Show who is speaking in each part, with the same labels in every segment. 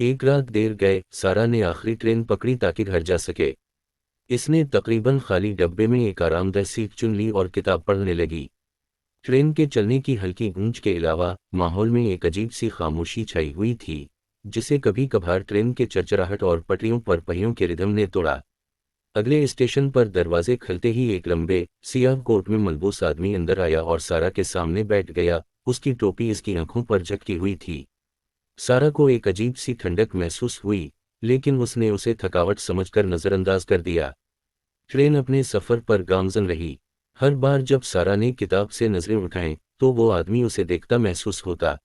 Speaker 1: एक रात देर गए सारा ने आखिरी ट्रेन पकड़ी ताकि घर जा सके। इसने तकरीबन खाली डब्बे में एक आरामदायक सीट चुन ली और किताब पढ़ने लगी। ट्रेन के चलने की हल्की गूंज के अलावा माहौल में एक अजीब सी खामोशी छाई हुई थी, जिसे कभी कभार ट्रेन के चरचराहट और पटरियों पर पहियों के रिदम ने तोड़ा। अगले स्टेशन पर दरवाजे खुलते ही एक लंबे सियाह कोट में मलबूस आदमी अंदर आया और सारा के सामने बैठ गया। उसकी टोपी इसकी आंखों पर झटकी हुई थी। सारा को एक अजीब सी ठंडक महसूस हुई, लेकिन उसने उसे थकावट समझकर नजरअंदाज कर दिया। ट्रेन अपने सफर पर गामजन रही। हर बार जब सारा ने किताब से नजरें उठाएं तो वो आदमी उसे देखता महसूस होता।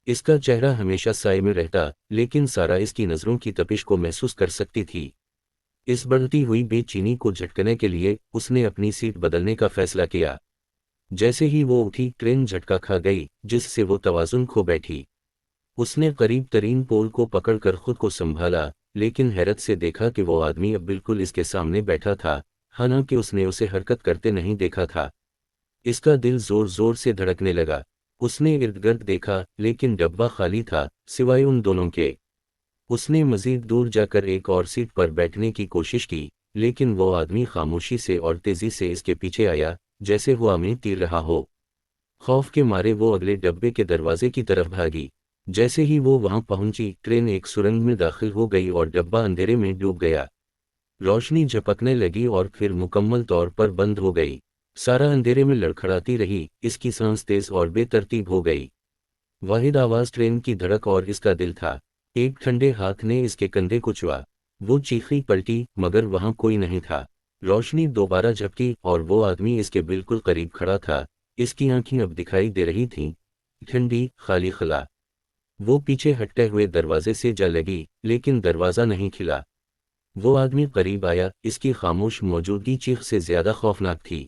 Speaker 1: इसका चेहरा हमेशा साए में रहता, लेकिन सारा इसकी नजरों की तपिश को महसूस कर सकती थी। इस बढ़ती हुई बेचैनी को झटकने के लिए उसने अपनी सीट बदलने का फैसला किया। जैसे ही वो उठी ट्रेन झटका खा गई, जिससे वो तवाजुन खो बैठी। उसने करीब तरीन पोल को पकड़कर खुद को संभाला, लेकिन हैरत से देखा कि वो आदमी अब बिल्कुल इसके सामने बैठा था, हालांकि उसने उसे हरकत करते नहीं देखा था। इसका दिल जोर जोर से धड़कने लगा। उसने इर्द गिर्द देखा, लेकिन डब्बा खाली था, सिवाय उन दोनों के। उसने मजीद दूर जाकर एक और सीट पर बैठने की कोशिश की, लेकिन वो आदमी खामोशी से और तेजी से इसके पीछे आया, जैसे वो हमें तीर रहा हो। खौफ के मारे वो अगले डब्बे के दरवाजे की तरफ भागी। जैसे ही वो वहां पहुंची ट्रेन एक सुरंग में दाखिल हो गई और डब्बा अंधेरे में डूब गया। रोशनी झपकने लगी और फिर मुकम्मल तौर पर बंद हो गई। सारा अंधेरे में लड़खड़ाती रही, इसकी सांस तेज और बेतरतीब हो गई। वाहिद आवाज ट्रेन की धड़क और इसका दिल था। एक ठंडे हाथ ने इसके कंधे को छुआ। वो चीखी पलटी, मगर वहां कोई नहीं था। रोशनी दोबारा झपकी और वो आदमी इसके बिल्कुल करीब खड़ा था। इसकी आंखें अब दिखाई दे रही थीं, ठंडी, खाली खला। वो पीछे हटते हुए दरवाजे से जा लगी, लेकिन दरवाजा नहीं खिला। वो आदमी करीब आया, इसकी खामोश मौजूदगी चीख से ज्यादा खौफनाक थी।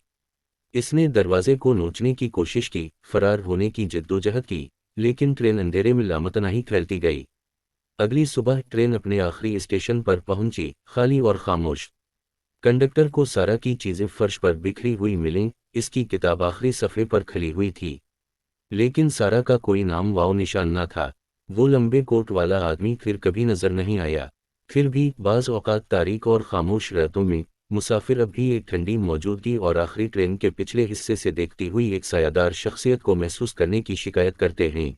Speaker 1: इसने दरवाजे को नोचने की कोशिश की, फरार होने की जद्दोजहद की, लेकिन ट्रेन अंधेरे में लामतनाही फैलती गई। अगली सुबह ट्रेन अपने आखिरी स्टेशन पर पहुंची, खाली और खामोश। कंडक्टर को सारा की चीजें फर्श पर बिखरी हुई मिलीं, इसकी किताब आखिरी सफ़े पर खली हुई थी। लेकिन सारा का कोई नाम वाव निशान न था। वो लंबे कोट वाला आदमी फिर कभी नजर नहीं आया। फिर भी बाज़ औक़ात तारीक और खामोश रातों में मुसाफिर अब भी एक ठंडी मौजूदगी और आखिरी ट्रेन के पिछले हिस्से से देखती हुई एक सायादार शख्सियत को महसूस करने की शिकायत करते हैं।